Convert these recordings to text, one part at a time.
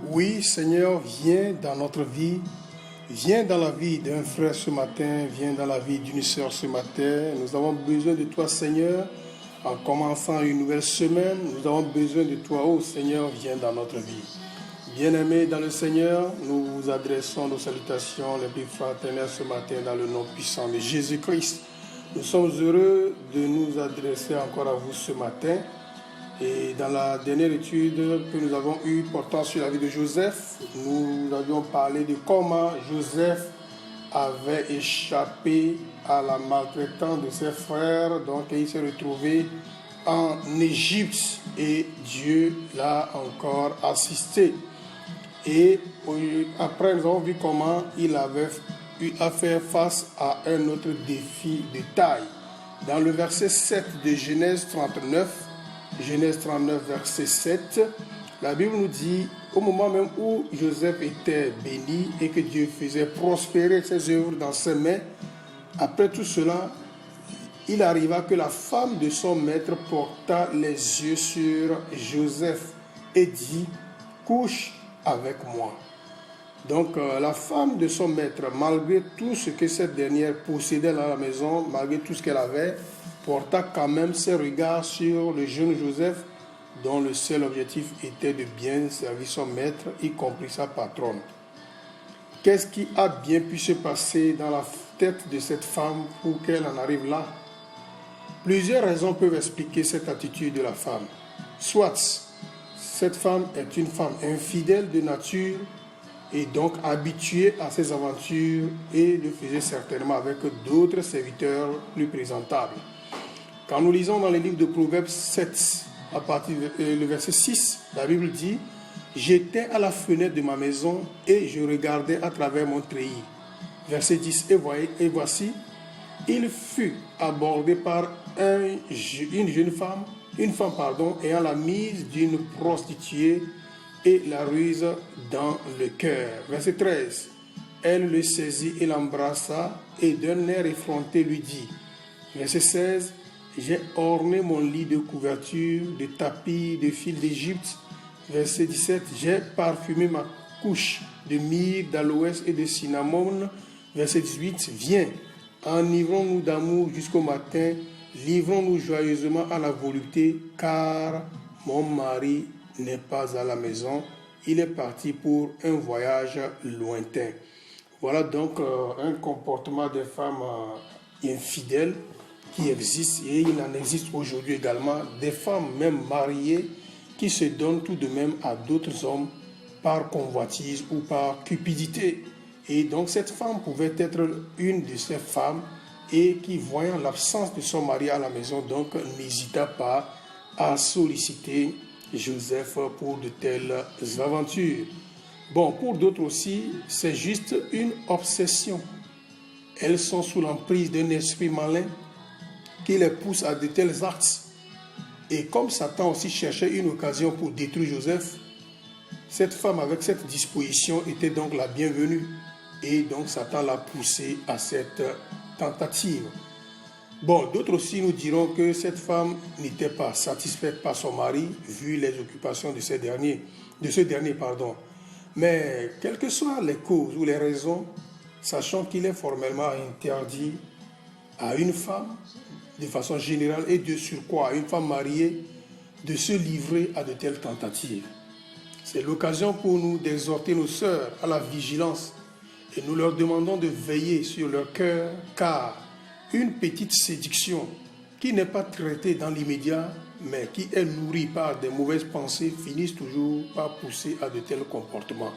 Oui, Seigneur, viens dans notre vie. Viens dans la vie d'un frère ce matin. Viens dans la vie d'une sœur ce matin. Nous avons besoin de toi, Seigneur. En commençant une nouvelle semaine, nous avons besoin de toi. Oh Seigneur, viens dans notre vie. Bien-aimés dans le Seigneur, nous vous adressons nos salutations les plus fraternelles ce matin dans le nom puissant de Jésus-Christ. Nous sommes heureux de nous adresser encore à vous ce matin. Et dans la dernière étude que nous avons eue portant sur la vie de Joseph, nous avions parlé de comment Joseph avait échappé à la maltraitance de ses frères. Donc il s'est retrouvé en Égypte et Dieu l'a encore assisté. Et après, nous avons vu comment il avait eu à faire face à un autre défi de taille. Dans le verset 7 de Genèse 39, verset 7, la Bible nous dit, au moment même où Joseph était béni et que Dieu faisait prospérer ses œuvres dans ses mains, après tout cela, il arriva que la femme de son maître porta les yeux sur Joseph et dit, couche avec moi. Donc la femme de son maître, malgré tout ce que cette dernière possédait dans la maison, malgré tout ce qu'elle avait, porta quand même ses regards sur le jeune Joseph, dont le seul objectif était de bien servir son maître, y compris sa patronne. Qu'est-ce qui a bien pu se passer dans la tête de cette femme pour qu'elle en arrive là? Plusieurs raisons peuvent expliquer cette attitude de la femme. Soit cette femme est une femme infidèle de nature et donc habituée à ses aventures et le faisait certainement avec d'autres serviteurs plus présentables. Quand nous lisons dans le livre de Proverbes 7, à partir du verset 6, la Bible dit « J'étais à la fenêtre de ma maison et je regardais à travers mon treillis. » Verset 10, et voici, il fut abordé par une femme ayant la mise d'une prostituée et la ruse dans le cœur. Verset 13, elle le saisit et l'embrassa et d'un air effronté lui dit. Verset 16, j'ai orné mon lit de couverture, de tapis, de fil d'Égypte. Verset 17, j'ai parfumé ma couche de myrrhe, d'aloès et de cinnamome. Verset 18, viens, enivrons-nous d'amour jusqu'au matin, livrons-nous joyeusement à la volupté, car mon mari n'est pas à la maison, il est parti pour un voyage lointain. Voilà donc un comportement des femmes infidèles qui existe, et il en existe aujourd'hui également des femmes même mariées qui se donnent tout de même à d'autres hommes par convoitise ou par cupidité. Et donc cette femme pouvait être une de ces femmes et qui, voyant l'absence de son mari à la maison, donc n'hésita pas à solliciter Joseph pour de telles aventures. Bon, pour d'autres aussi, c'est juste une obsession. Elles sont sous l'emprise d'un esprit malin qui les pousse à de tels actes. Et comme Satan aussi cherchait une occasion pour détruire Joseph, cette femme avec cette disposition était donc la bienvenue. Et donc Satan l'a poussé à cette tentative. Bon, d'autres aussi nous diront que cette femme n'était pas satisfaite par son mari, vu les occupations de ce dernier. Mais quelles que soient les causes ou les raisons, sachant qu'il est formellement interdit à une femme, de façon générale et de surcroît à une femme mariée, de se livrer à de telles tentatives. C'est l'occasion pour nous d'exhorter nos sœurs à la vigilance et nous leur demandons de veiller sur leur cœur, car une petite séduction qui n'est pas traitée dans l'immédiat, mais qui est nourrie par des mauvaises pensées, finissent toujours par pousser à de tels comportements.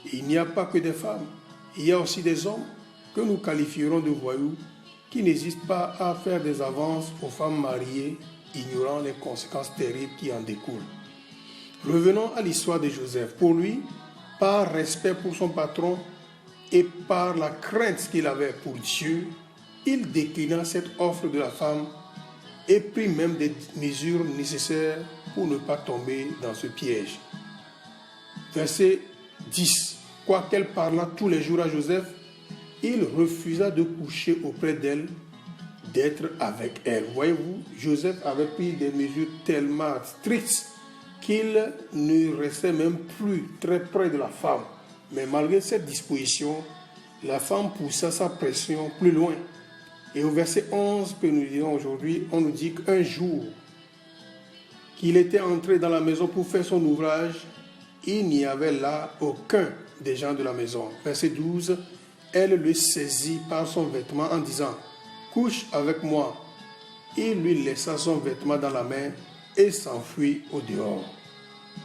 Et il n'y a pas que des femmes, il y a aussi des hommes que nous qualifierons de voyous, qui n'hésitent pas à faire des avances aux femmes mariées, ignorant les conséquences terribles qui en découlent. Revenons à l'histoire de Joseph. Pour lui, par respect pour son patron et par la crainte qu'il avait pour Dieu, il déclina cette offre de la femme et prit même des mesures nécessaires pour ne pas tomber dans ce piège. Verset 10. Quoiqu'elle parlât tous les jours à Joseph, il refusa de coucher auprès d'elle, d'être avec elle. Voyez-vous, Joseph avait pris des mesures tellement strictes qu'il ne restait même plus très près de la femme. Mais malgré cette disposition, la femme poussa sa pression plus loin. Et au verset 11 que nous lisons aujourd'hui, on nous dit qu'un jour qu'il était entré dans la maison pour faire son ouvrage, il n'y avait là aucun des gens de la maison. Verset 12, elle le saisit par son vêtement en disant « Couche avec moi ». Il lui laissa son vêtement dans la main et s'enfuit au dehors.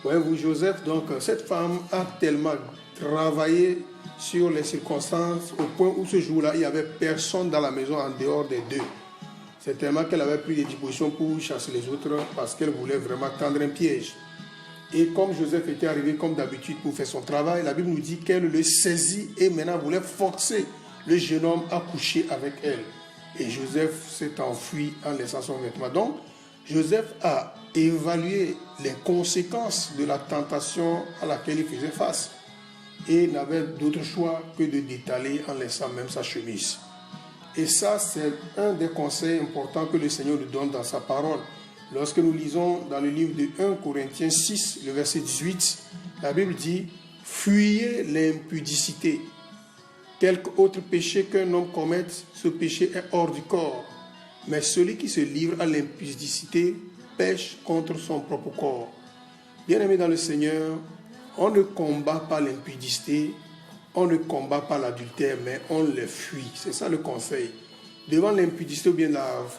Voyez-vous, Joseph, donc cette femme a tellement travaillé sur les circonstances au point où ce jour-là, il n'y avait personne dans la maison en dehors des deux. C'est tellement qu'elle avait pris des dispositions pour chasser les autres parce qu'elle voulait vraiment tendre un piège. Et comme Joseph était arrivé comme d'habitude pour faire son travail, la Bible nous dit qu'elle le saisit et maintenant voulait forcer le jeune homme à coucher avec elle. Et Joseph s'est enfui en laissant son vêtement. Donc, Joseph a évalué les conséquences de la tentation à laquelle il faisait face et n'avait d'autre choix que de détaler en laissant même sa chemise. Et ça, c'est un des conseils importants que le Seigneur nous donne dans sa parole. Lorsque nous lisons dans le livre de 1 Corinthiens 6, le verset 18, la Bible dit « Fuyez l'impudicité. Quelque autre péché qu'un homme commette, ce péché est hors du corps. Mais celui qui se livre à l'impudicité pêche contre son propre corps. » Bien-aimés dans le Seigneur, on ne combat pas l'impudicité, on ne combat pas l'adultère, mais on le fuit. C'est ça le conseil. Devant l'impudicité ou bien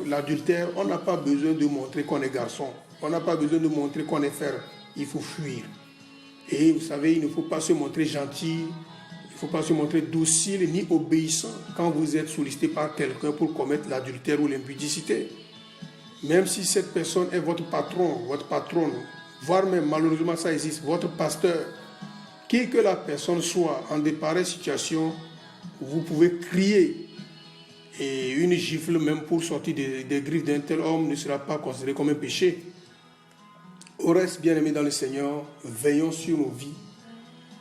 l'adultère, on n'a pas besoin de montrer qu'on est garçon. On n'a pas besoin de montrer qu'on est frère. Il faut fuir. Et vous savez, il ne faut pas se montrer gentil, il ne faut pas se montrer docile ni obéissant quand vous êtes sollicité par quelqu'un pour commettre l'adultère ou l'impudicité. Même si cette personne est votre patron, votre patronne, voire même malheureusement ça existe, votre pasteur, qui que la personne soit en de pareilles situations, vous pouvez crier. Et une gifle même pour sortir des griffes d'un tel homme ne sera pas considérée comme un péché. Au reste, bien-aimés dans le Seigneur, veillons sur nos vies,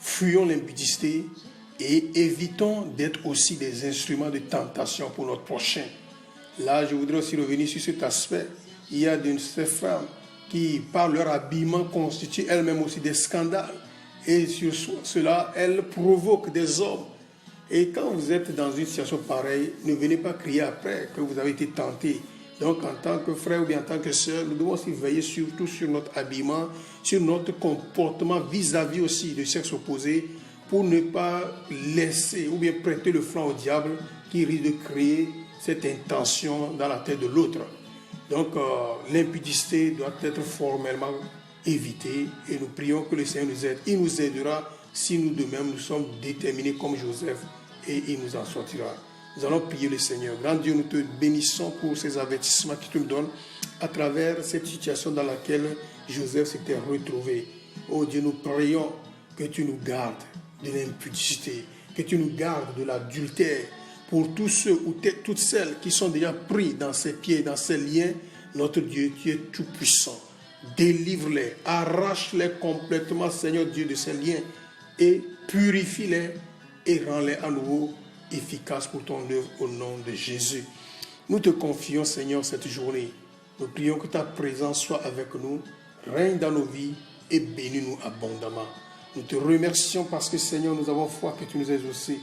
fuyons l'impudicité et évitons d'être aussi des instruments de tentation pour notre prochain. Là, je voudrais aussi revenir sur cet aspect. Il y a de ces femmes qui, par leur habillement, constituent elles-mêmes aussi des scandales. Et sur cela, elles provoquent des hommes. Et quand vous êtes dans une situation pareille, ne venez pas crier après que vous avez été tenté. Donc, en tant que frère ou bien en tant que sœur, nous devons aussi veiller surtout sur notre habillement, sur notre comportement vis-à-vis aussi du sexe opposé, pour ne pas laisser ou bien prêter le flanc au diable qui risque de créer cette intention dans la tête de l'autre. Donc, l'impudicité doit être formellement évitée et nous prions que le Seigneur nous aide. Il nous aidera si nous de même nous sommes déterminés comme Joseph et il nous en sortira. Nous allons prier le Seigneur. Grand Dieu, nous te bénissons pour ces avertissements que tu nous donnes à travers cette situation dans laquelle Joseph s'était retrouvé. Oh Dieu, nous prions que tu nous gardes de l'impudicité, que tu nous gardes de l'adultère. Pour tous ceux ou toutes celles qui sont déjà pris dans ces pieds, dans ces liens, notre Dieu, tu es tout puissant. Délivre-les, arrache-les complètement, Seigneur Dieu, de ces liens et purifie-les et rends-les à nouveau efficaces pour ton œuvre au nom de Jésus. Nous te confions, Seigneur, cette journée. Nous prions que ta présence soit avec nous, règne dans nos vies et bénis-nous abondamment. Nous te remercions parce que, Seigneur, nous avons foi que tu nous as exaucés.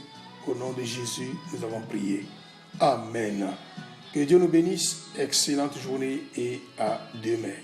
Au nom de Jésus, nous avons prié. Amen. Que Dieu nous bénisse. Excellente journée et à demain.